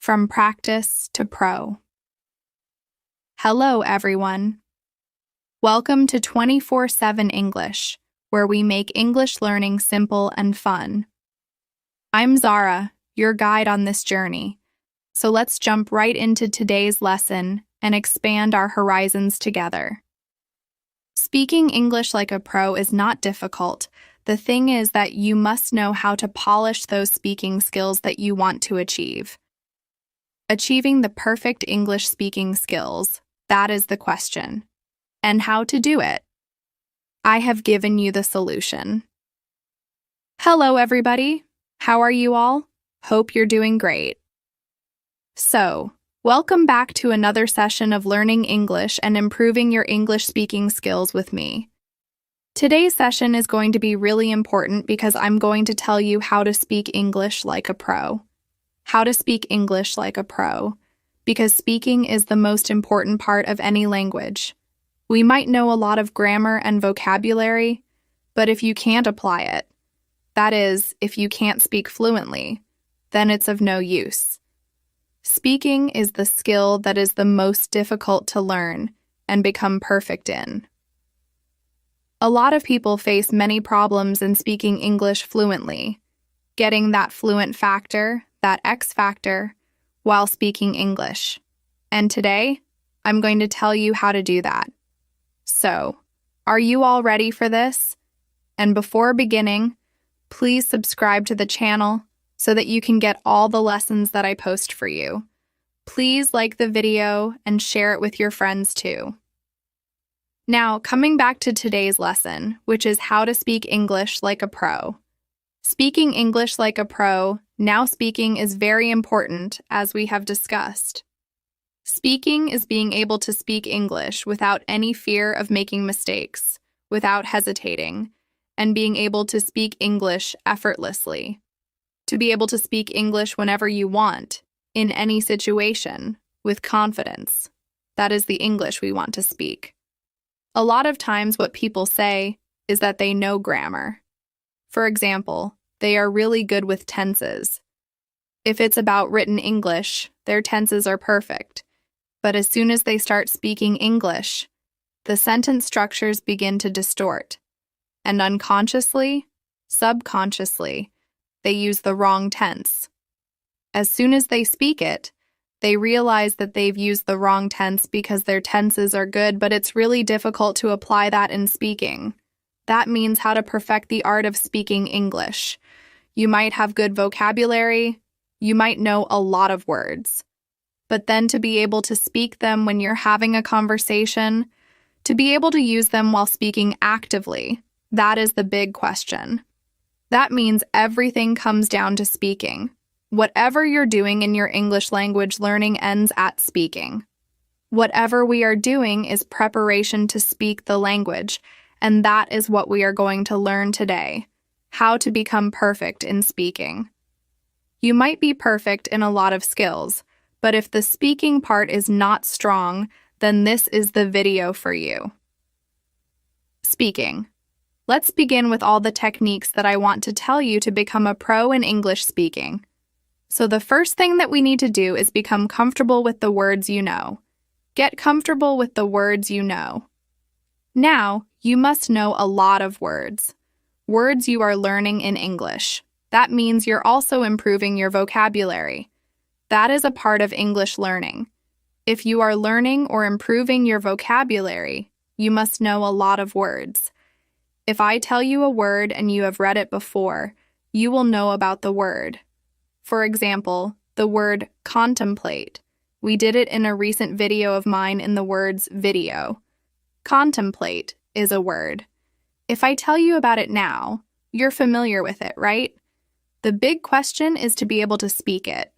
from practice to pro. Hello, everyone. Welcome to 24/7 English, where we make English learning simple and fun. I'm Zara, your guide on this journey. So let's jump right into today's lesson and expand our horizons together. Speaking English like a pro is not difficult. The thing is that you must know how to polish those speaking skills that you want to achieve. Achieving the perfect English speaking skills, that is the question. And how to do it? I have given you the solution. Hello, everybody. How are you all? Hope you're doing great. So, welcome back to another session of learning English and improving your English speaking skills with me. Today's session is going to be really important because I'm going to tell you how to speak English like a pro. How to speak English like a pro, because speaking is the most important part of any language. We might know a lot of grammar and vocabulary, but if you can't apply it, that is, if you can't speak fluently, then it's of no use. Speaking is the skill that is the most difficult to learn and become perfect in. A lot of people face many problems in speaking English fluently, getting that fluent factor, that X factor, while speaking English. And today, I'm going to tell you how to do that. So, are you all ready for this? And before beginning, please subscribe to the channel so that you can get all the lessons that I post for you. Please like the video and share it with your friends too. Now, coming back to today's lesson, which is how to speak English like a pro. Speaking English like a pro, now speaking is very important, as we have discussed. Speaking is being able to speak English without any fear of making mistakes, without hesitating, and being able to speak English effortlessly. To be able to speak English whenever you want, in any situation, with confidence. That is the English we want to speak. A lot of times what people say is that they know grammar. For example, they are really good with tenses. If it's about written English, their tenses are perfect. But as soon as they start speaking English, the sentence structures begin to distort. And unconsciously, subconsciously, they use the wrong tense. As soon as they speak it, they realize that they've used the wrong tense because their tenses are good, but it's really difficult to apply that in speaking. That means how to perfect the art of speaking English. You might have good vocabulary, you might know a lot of words. But then to be able to speak them when you're having a conversation, to be able to use them while speaking actively, that is the big question. That means everything comes down to speaking. Whatever you're doing in your English language learning ends at speaking. Whatever we are doing is preparation to speak the language, and that is what we are going to learn today, how to become perfect in speaking. You might be perfect in a lot of skills, but if the speaking part is not strong, then this is the video for you. Speaking. Let's begin with all the techniques that I want to tell you to become a pro in English speaking. So the first thing that we need to do is become comfortable with the words you know. Get comfortable with the words you know. Now, you must know a lot of words. Words you are learning in English. That means you're also improving your vocabulary. That is a part of English learning. If you are learning or improving your vocabulary, you must know a lot of words. If I tell you a word and you have read it before, you will know about the word. For example, the word contemplate. We did it in a recent video of mine in the words video. Contemplate is a word. If I tell you about it now, you're familiar with it, right? The big question is to be able to speak it.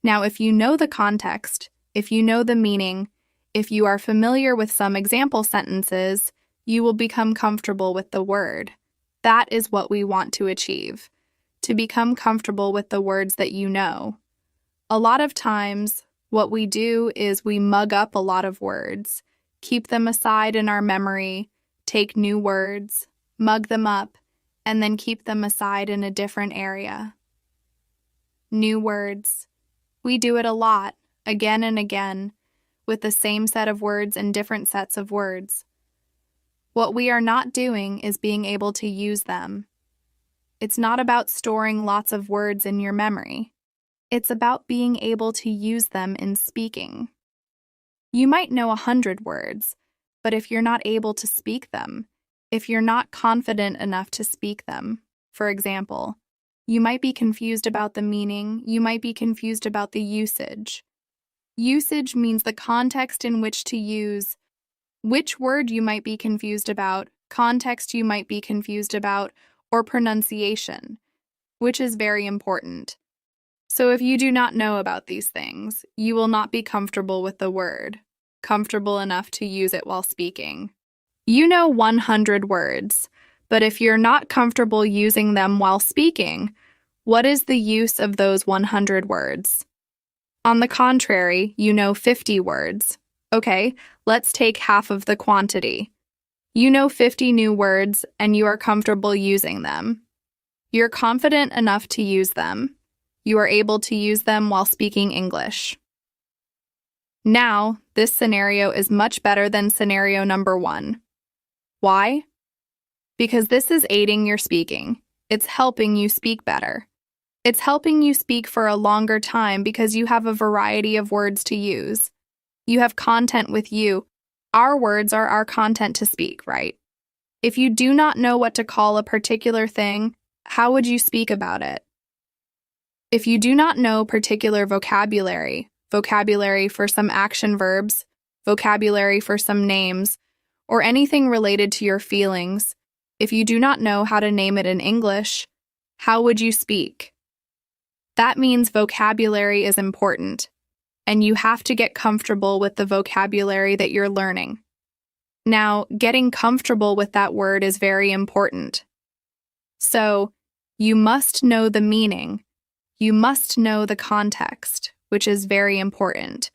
Now, if you know the context, if you know the meaning, if you are familiar with some example sentences, you will become comfortable with the word. That is what we want to achieve. To become comfortable with the words that you know. A lot of times, what we do is we mug up a lot of words, keep them aside in our memory, take new words, mug them up, and then keep them aside in a different area. New words, We do it a lot, again and again, with the same set of words and different sets of words. What we are not doing is being able to use them. It's not about storing lots of words in your memory. It's about being able to use them in speaking. You might know 100 words, but if you're not able to speak them, if you're not confident enough to speak them, for example, you might be confused about the meaning, you might be confused about the usage. Usage means the context in which to use, which word you might be confused about, context you might be confused about, or pronunciation, which is very important. So if you do not know about these things, you will not be comfortable with the word, comfortable enough to use it while speaking. You know 100 words, but if you're not comfortable using them while speaking, what is the use of those 100 words? On the contrary, you know 50 words. Okay, let's take half of the quantity. You know 50 new words and you are comfortable using them. You're confident enough to use them. You are able to use them while speaking English. Now, this scenario is much better than scenario number 1. Why? Because this is aiding your speaking. It's helping you speak better. It's helping you speak for a longer time because you have a variety of words to use. You have content with you. Our words are our content to speak, right? If you do not know what to call a particular thing, how would you speak about it? If you do not know particular vocabulary for some action verbs, vocabulary for some names, or anything related to your feelings, if you do not know how to name it in English, how would you speak? That means vocabulary is important, and you have to get comfortable with the vocabulary that you're learning. Now, getting comfortable with that word is very important. So, you must know the meaning. You must know the context, which is very important.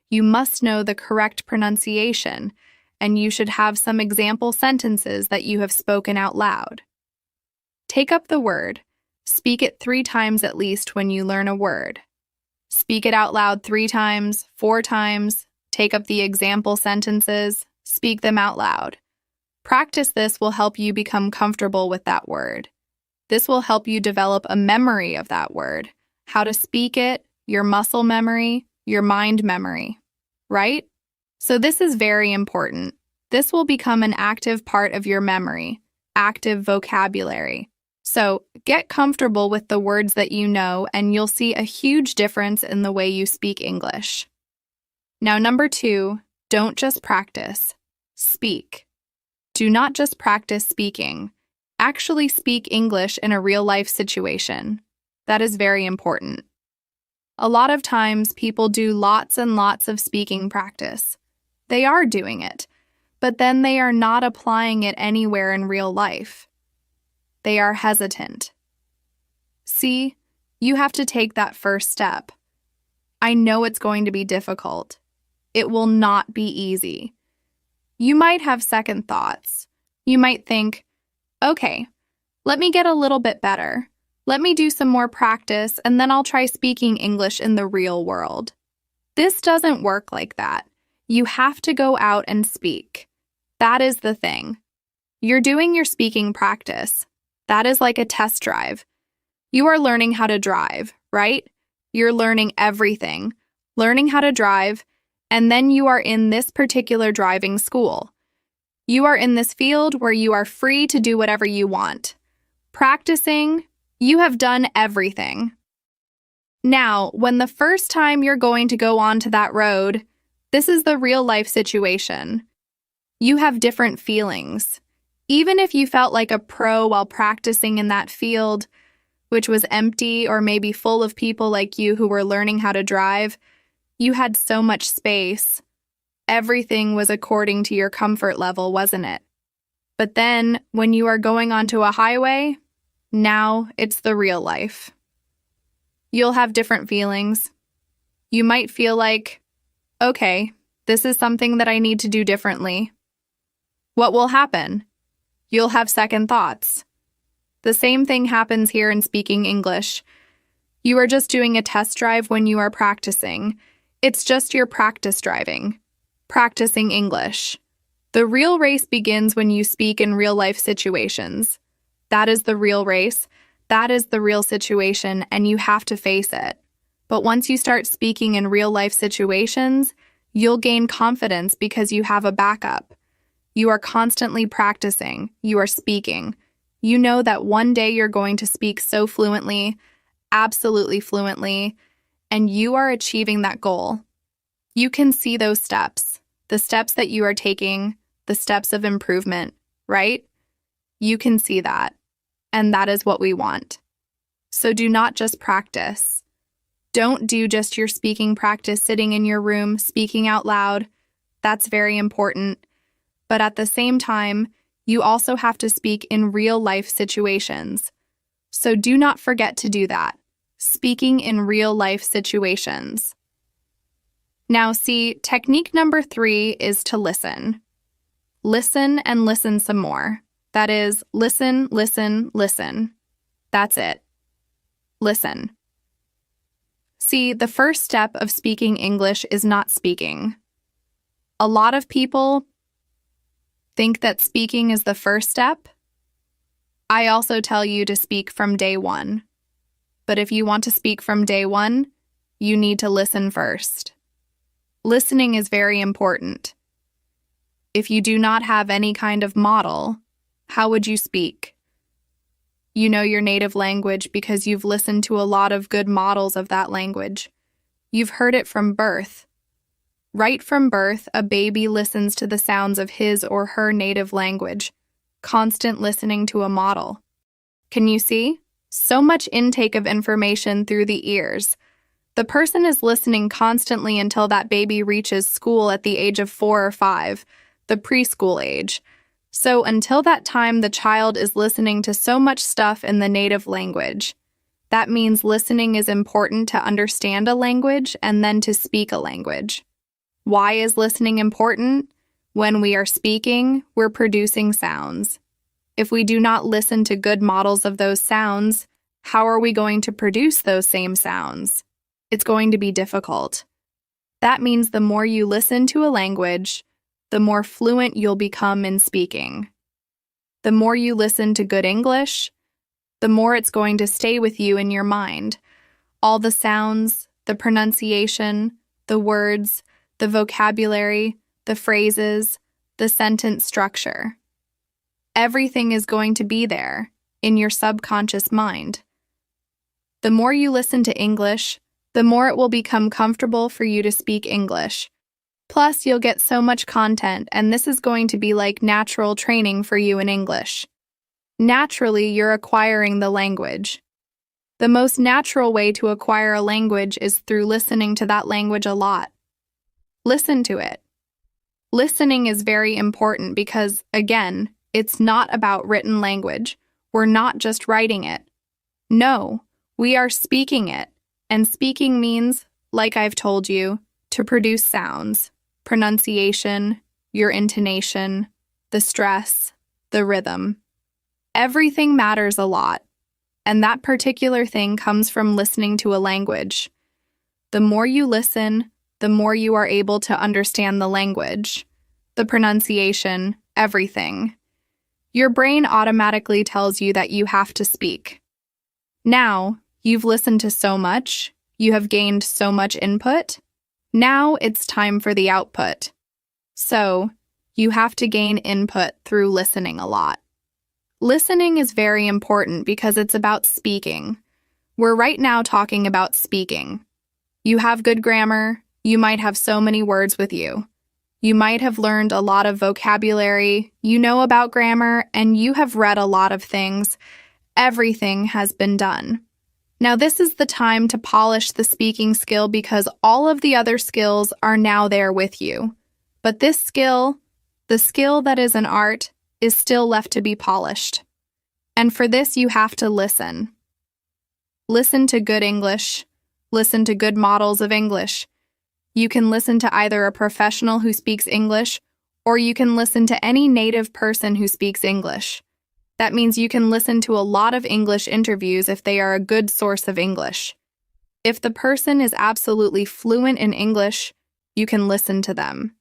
You must know the correct pronunciation, and you should have some example sentences that you have spoken out loud. Take up the word. Speak it 3 times at least when you learn a word. Speak it out loud 3 times, 4 times. Take up the example sentences. Speak them out loud. Practice this will help you become comfortable with that word. This will help you develop a memory of that word, how to speak it, your muscle memory, your mind memory, right? So this is very important. This will become an active part of your memory, active vocabulary. So get comfortable with the words that you know, and you'll see a huge difference in the way you speak English. Now, number 2, don't just practice. Speak. Do not just practice speaking. Actually speak English in a real-life situation. That is very important. A lot of times, people do lots and lots of speaking practice. They are doing it, but then they are not applying it anywhere in real life. They are hesitant. See, you have to take that first step. I know it's going to be difficult. It will not be easy. You might have second thoughts. You might think, okay, let me get a little bit better. Let me do some more practice, and then I'll try speaking English in the real world. This doesn't work like that. You have to go out and speak. That is the thing. You're doing your speaking practice. That is like a test drive. You are learning how to drive, right? You're learning everything, learning how to drive, and then you are in this particular driving school. You are in this field where you are free to do whatever you want. Practicing, you have done everything. Now, when the first time you're going to go onto that road, this is the real life situation. You have different feelings. Even if you felt like a pro while practicing in that field, which was empty or maybe full of people like you who were learning how to drive, you had so much space. Everything was according to your comfort level, wasn't it? But then, when you are going onto a highway, now it's the real life. You'll have different feelings. You might feel like, okay, this is something that I need to do differently. What will happen? You'll have second thoughts. The same thing happens here in speaking English. You are just doing a test drive when you are practicing. It's just your practice driving. Practicing English. The real race begins when you speak in real-life situations. That is the real race. That is the real situation, and you have to face it. But once you start speaking in real-life situations, you'll gain confidence because you have a backup. You are constantly practicing. You are speaking. You know that one day you're going to speak so fluently, absolutely fluently, and you are achieving that goal. You can see those steps, the steps that you are taking, the steps of improvement, right? You can see that, and that is what we want. So do not just practice. Don't do just your speaking practice sitting in your room, speaking out loud. That's very important. But at the same time, you also have to speak in real-life situations. So do not forget to do that. Speaking in real-life situations. Now see, technique number 3 is to listen. Listen and listen some more. That is, listen, listen, listen. That's it. Listen. See, the first step of speaking English is not speaking. A lot of people think that speaking is the first step. I also tell you to speak from day one. But if you want to speak from day one, you need to listen first. Listening is very important. If you do not have any kind of model, how would you speak? You know your native language because you've listened to a lot of good models of that language. You've heard it from birth. Right from birth, a baby listens to the sounds of his or her native language, constant listening to a model. Can you see? So much intake of information through the ears. The person is listening constantly until that baby reaches school at the age of 4 or 5, the preschool age. So until that time, the child is listening to so much stuff in the native language. That means listening is important to understand a language and then to speak a language. Why is listening important? When we are speaking, we're producing sounds. If we do not listen to good models of those sounds, how are we going to produce those same sounds? It's going to be difficult. That means the more you listen to a language, the more fluent you'll become in speaking. The more you listen to good English, the more it's going to stay with you in your mind. All the sounds, the pronunciation, the words, the vocabulary, the phrases, the sentence structure. Everything is going to be there in your subconscious mind. The more you listen to English, the more it will become comfortable for you to speak English. Plus, you'll get so much content, and this is going to be like natural training for you in English. Naturally, you're acquiring the language. The most natural way to acquire a language is through listening to that language a lot. Listen to it. Listening is very important because, again, it's not about written language. We're not just writing it. No, we are speaking it. And speaking means, like I've told you, to produce sounds, pronunciation, your intonation, the stress, the rhythm. Everything matters a lot, and that particular thing comes from listening to a language. The more you listen, the more you are able to understand the language, the pronunciation, everything. Your brain automatically tells you that you have to speak. Now, you've listened to so much, you have gained so much input. Now it's time for the output. So, you have to gain input through listening a lot. Listening is very important because it's about speaking. We're right now talking about speaking. You have good grammar, you might have so many words with you. You might have learned a lot of vocabulary, you know about grammar, and you have read a lot of things. Everything has been done. Now this is the time to polish the speaking skill because all of the other skills are now there with you. But this skill, the skill that is an art, is still left to be polished. And for this you have to listen. Listen to good English. Listen to good models of English. You can listen to either a professional who speaks English, or you can listen to any native person who speaks English. That means you can listen to a lot of English interviews if they are a good source of English. If the person is absolutely fluent in English, you can listen to them.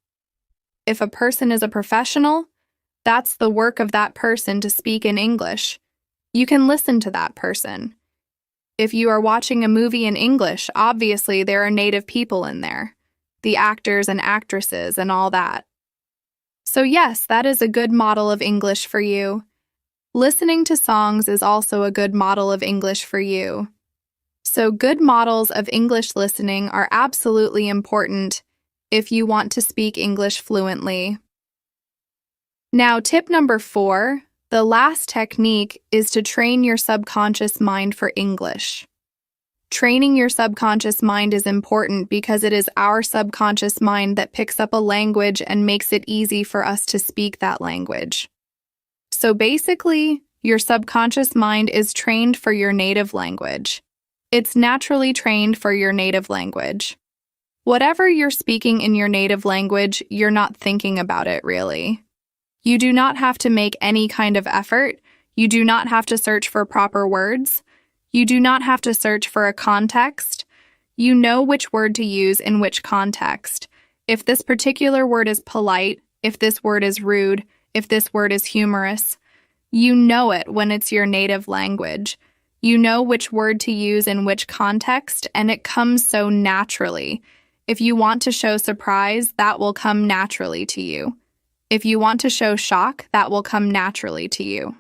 If a person is a professional, that's the work of that person to speak in English. You can listen to that person. If you are watching a movie in English, obviously there are native people in there, the actors and actresses and all that. So yes, that is a good model of English for you. Listening to songs is also a good model of English for you. So good models of English listening are absolutely important if you want to speak English fluently. Now, tip number 4, the last technique is to train your subconscious mind for English. Training your subconscious mind is important because it is our subconscious mind that picks up a language and makes it easy for us to speak that language. So basically, your subconscious mind is trained for your native language. It's naturally trained for your native language. Whatever you're speaking in your native language, you're not thinking about it really. You do not have to make any kind of effort. You do not have to search for proper words. You do not have to search for a context. You know which word to use in which context. If this particular word is polite, if this word is rude, if this word is humorous, you know it when it's your native language. You know which word to use in which context, and it comes so naturally. If you want to show surprise, that will come naturally to you. If you want to show shock, that will come naturally to you.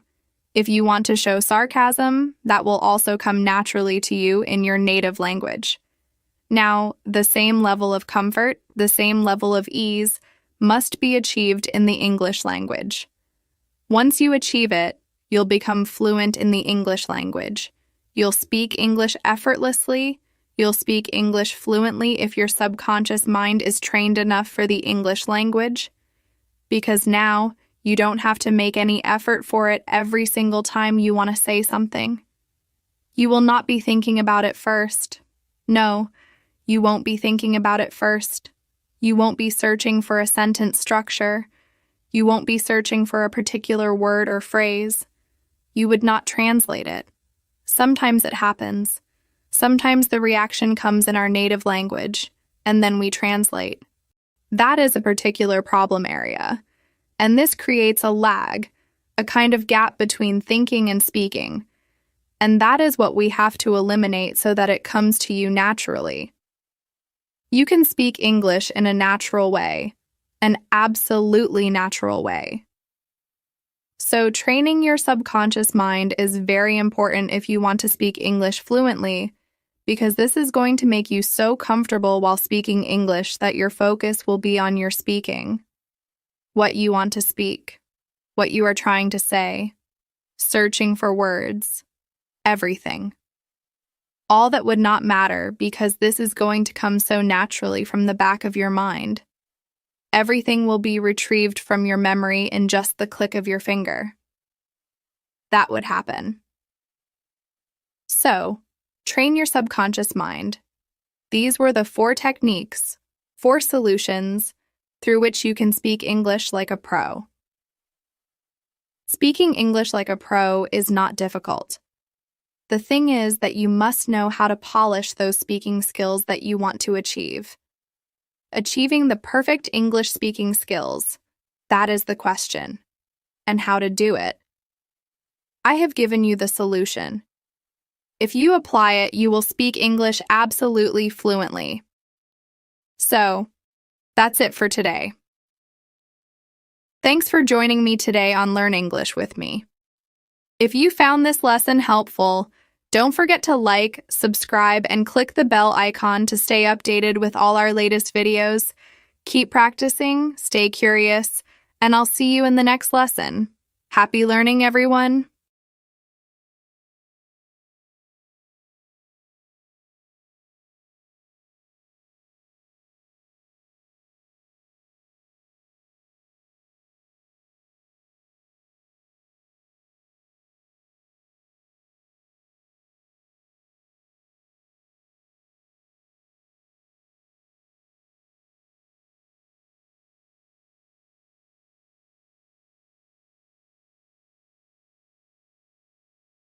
If you want to show sarcasm, that will also come naturally to you in your native language. Now, the same level of comfort, the same level of ease, must be achieved in the English language. Once you achieve it, you'll become fluent in the English language. You'll speak English effortlessly. You'll speak English fluently if your subconscious mind is trained enough for the English language. Because now, you don't have to make any effort for it every single time you want to say something. You will not be thinking about it first. No, you won't be thinking about it first. You won't be searching for a sentence structure. You won't be searching for a particular word or phrase. You would not translate it. Sometimes it happens. Sometimes the reaction comes in our native language, and then we translate. That is a particular problem area, and this creates a lag, a kind of gap between thinking and speaking, and that is what we have to eliminate so that it comes to you naturally. You can speak English in a natural way, an absolutely natural way. So training your subconscious mind is very important if you want to speak English fluently, because this is going to make you so comfortable while speaking English that your focus will be on your speaking, what you want to speak, what you are trying to say, searching for words, everything. All that would not matter because this is going to come so naturally from the back of your mind. Everything will be retrieved from your memory in just the click of your finger. That would happen. So, train your subconscious mind. These were the 4 techniques, 4 solutions, through which you can speak English like a pro. Speaking English like a pro is not difficult. The thing is that you must know how to polish those speaking skills that you want to achieve. Achieving the perfect English speaking skills, that is the question. And how to do it. I have given you the solution. If you apply it, you will speak English absolutely fluently. So, that's it for today. Thanks for joining me today on Learn English with me. If you found this lesson helpful, don't forget to like, subscribe, and click the bell icon to stay updated with all our latest videos. Keep practicing, stay curious, and I'll see you in the next lesson. Happy learning, everyone!